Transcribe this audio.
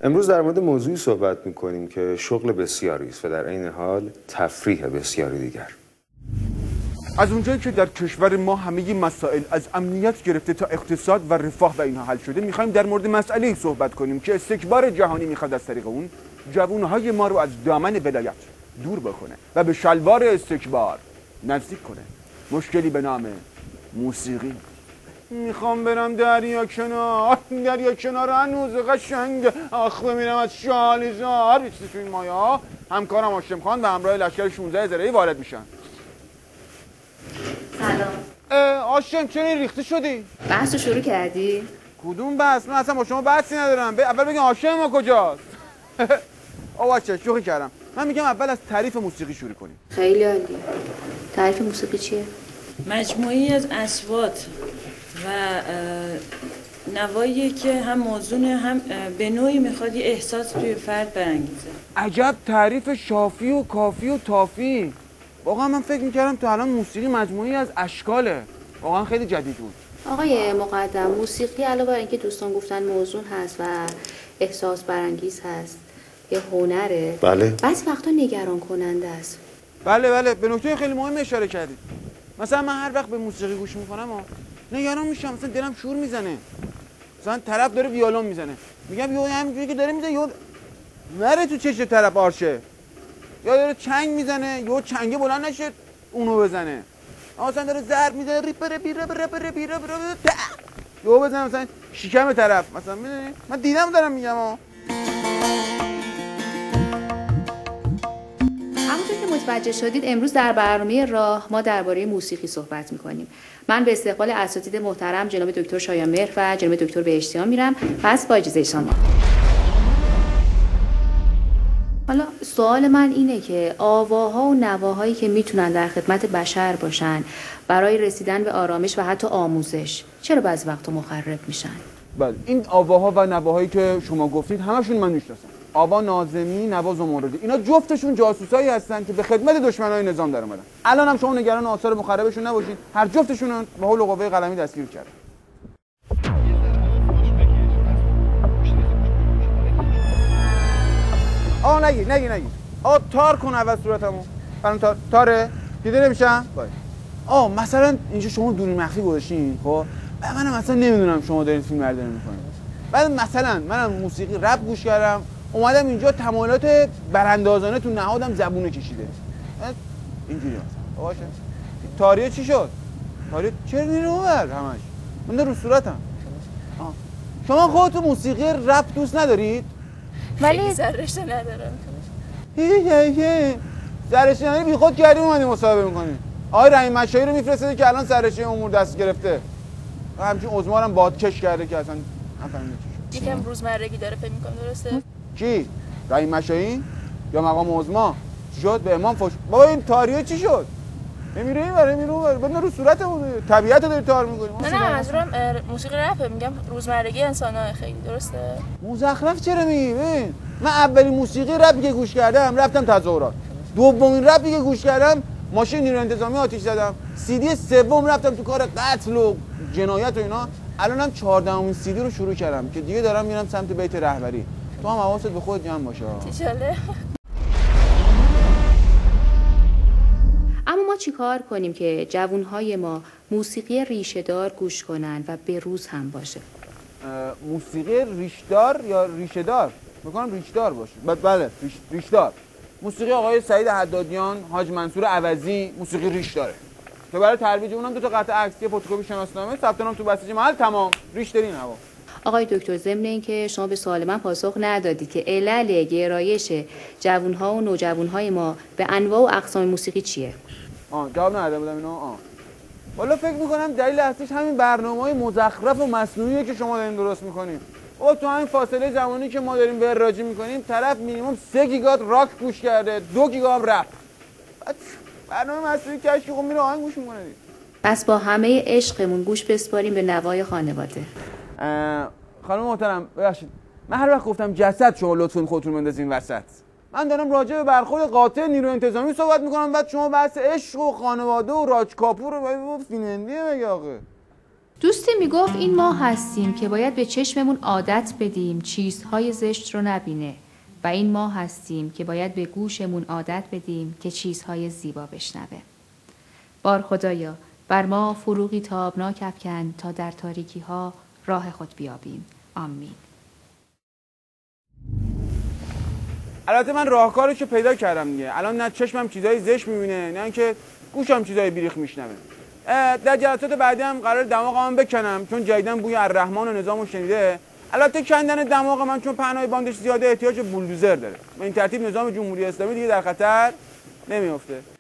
امروز در مورد موضوعی صحبت میکنیم که شغل بسیاری است و در عین حال تفریح بسیاری دیگر. از اونجایی که در کشور ما همه مسائل از امنیت گرفته تا اقتصاد و رفاه و اینها حل شده، میخوایم در مورد مسئله صحبت کنیم که استکبار جهانی میخواد از طریق اون جوانهای ما رو از دامن ولایت دور بکنه و به شلوار استکبار نزدیک کنه. مشکلی به نام موسیقی. میخوام برم دریا کنار هنوز قشنگ، آخ بمیرم از شالیزار. یه چیزی تو این مایه ها همکارم هاشم خان و همراه لشکر 16 زرهی وارد میشن. سلام. هاشم چرا ریخته شدی؟ بحث رو شروع کردی؟ کدوم بحث؟ من اصلا با شما بحثی ندارم. اول بگین هاشم ما کجاست؟ بچه شوخی کردم. من میگم اول از تعریف موسیقی شروع کنیم. خیلی عالی. تعریف موسیقی چیه؟ مجموعی از اصوات و نوایی که هم موزونه هم به نوعی میخواد یه احساس توی فرد برانگیزه. عجب تعریف شافی و کافی و تافی. واقعا من فکر میکردم تا الان موسیقی مجموعی از اشکاله. واقعا خیلی جدید بود. آقای مقدم، موسیقی علاوه بر اینکه دوستان گفتن موزون هست و احساس برانگیز هست، یه هنره. بله. بعضی وقتا نگران کننده است. بله به نکته خیلی مهم اشاره کردید. مثلا من هر وقت به موسیقی گوش میکنم نگران میشم، مثلا دلم شور میزنه. مثلا طرف داره ویولون میزنه، میگم یهو همینجوری که داره میزنه یهو نره تو چش طرف آرشه، یا داره چنگ میزنه یهو چنگه بلند نشه اونو بزنه. مثلا داره ضرب میزنه ریپره بیره یهو بزنه مثلا شکم طرف. مثلا میدونی من دیدم دارم میگم همونطور که متوجه شدید امروز در برنامه راه ما درباره موسیقی صحبت می‌کنیم. من به استقبال اساتید محترم جناب دکتر شایانمهر و جناب دکتر بهشتیان میرم. پس با اجازه شما. حالا سوال من اینه که آواها و نواهایی که میتونن در خدمت بشر باشن برای رسیدن به آرامش و حتی آموزش، چرا بعضی وقتا مخرب میشن؟ بله، این آواها و نواهایی که شما گفتید همشون من میشناسم. آوا ناظمی، نوا زمردی، اینا جفتشون جاسوسایی هستن که به خدمت دشمنای نظام در اومدن. الان هم شما نگران آثار مخربشون نباشید، هر جفتشون با حول و قوه قلمی دستگیر کردن. نگی تار کن اول صورتمو. الان تاره دیده نمیشم. مثلا اینجا شما دوربین مخفی گذاشتین، خب منم اصلا نمیدونم شما دارین فیلم برداری میکنید. بعد مثلا منم موسیقی رپ گوش کردم، اومدم اینجا تمایلات براندازانه تو نهادم زبونه کشیده. اینجوری مثلا باشه. تاریه چی شد؟ تاریه چرا میره اونور همش؟ من رو صورتم. شما خودتون موسیقی رپ دوست ندارید؟ ولی سررشته ندارم. سررشته نداری بیخود کردیم اومدیم مصاحبه میکنیم. آقای رحیم مشایی رو میفرستید که الان سررشته امور دست گرفته. همچین عزمارم بادکش کرده که اصلا نفهمیدم چی شد. یکم روزمرگی داره فکر میکنم، درسته؟ کی؟ رحیم مشایی یا مقام عظما؟ چی شد؟ به امام فوش. بابا این تاریه چی شد؟ نمیره این بره میره اون بره رو صورتمون طبیعت رو داری تار میکنی. نه منظورم موسیقی رپ، میگم روزمرگی انسان‌ها خیلی، درسته؟ مزخرف چرا میگی؟ ببین من اولین موسیقی رپی که گوش کردم رفتم تظاهرات، دومین رپی که گوش کردم ماشین نیروی انتظامی آتش زدم، CD سوم رفتم تو کار قتل و جنایت و اینا. الانم 14مین CD رو شروع کردم که دیگه دارم میرم سمت بیت رهبری. تو هم حواست به خودت جمع باشه. ایشالله. اما ما چیکار کنیم که جوانهای ما موسیقی ریشه‌دار گوش کنن و به روز هم باشه؟ موسیقی ریشدار یا ریشه‌دار؟ میگم ریشدار باشه. بله ریشدار. موسیقی آقای سعید حدادیان، حاج منصور عوضی موسیقی ریش داره. تو برای ترویج اونم دو تا قطعه عکس، یه فتوکپی شناسنامه، ثبت نام تو بسیج محل، تمام. ریش داری نوا. آقای دکتر، ضمن اینکه شما به سوال من پاسخ ندادید که علل گرایش جوانها و نوجوانهای ما به انواع و اقسام موسیقی چیه؟ جواب نداده بودم اینو. والا فکر می‌کنم دلیل اصلیش همین برنامه‌های مزخرف و مصنوعیه که شما دارین درست می‌کنین. تو همین فاصله زمانی که ما داریم وراجی می‌کنیم، طرف مینیمم 3 گیگات راک گوش کرده، 2 گیگا هم رپ. برنامه مصنوعی کشکی خب میره آهنگ گوش می‌کنه. پس با همه عشقمون گوش بسپاریم به نوای خانواده. خانم محترم ببخشید، من هر وقت گفتم جسد شما لطفاً خودتون بندازین وسط. من دارم راجع به برخورد قاطع نیروی انتظامی صحبت می‌کنم، بعد شما بحث عشق و خانواده و راج کاپور و فینندی میگی آخه. دوستی میگفت این ما هستیم که باید به چشممون عادت بدیم چیزهای زشت رو نبینه و این ما هستیم که باید به گوشمون عادت بدیم که چیزهای زیبا بشنوه. بار خدایا بر ما فروغی تابناک افکن تا در تاریکی ها راه خود بیابیم. آمین. البته من راهکارش رو پیدا کردم دیگه. الان نه چشمم چیزای زشت میبینه نه اینکه گوشم چیزای بیریخ میشنوه. در جلسات بعدی هم قرار دماغم بکنم چون جدیداً بوی الرحمن و نظامو شنیده. البته کندن دماغ من چون پهنای باندش زیاده احتیاج بولدوزر داره. به این ترتیب نظام جمهوری اسلامی دیگه در خطر نمیفته.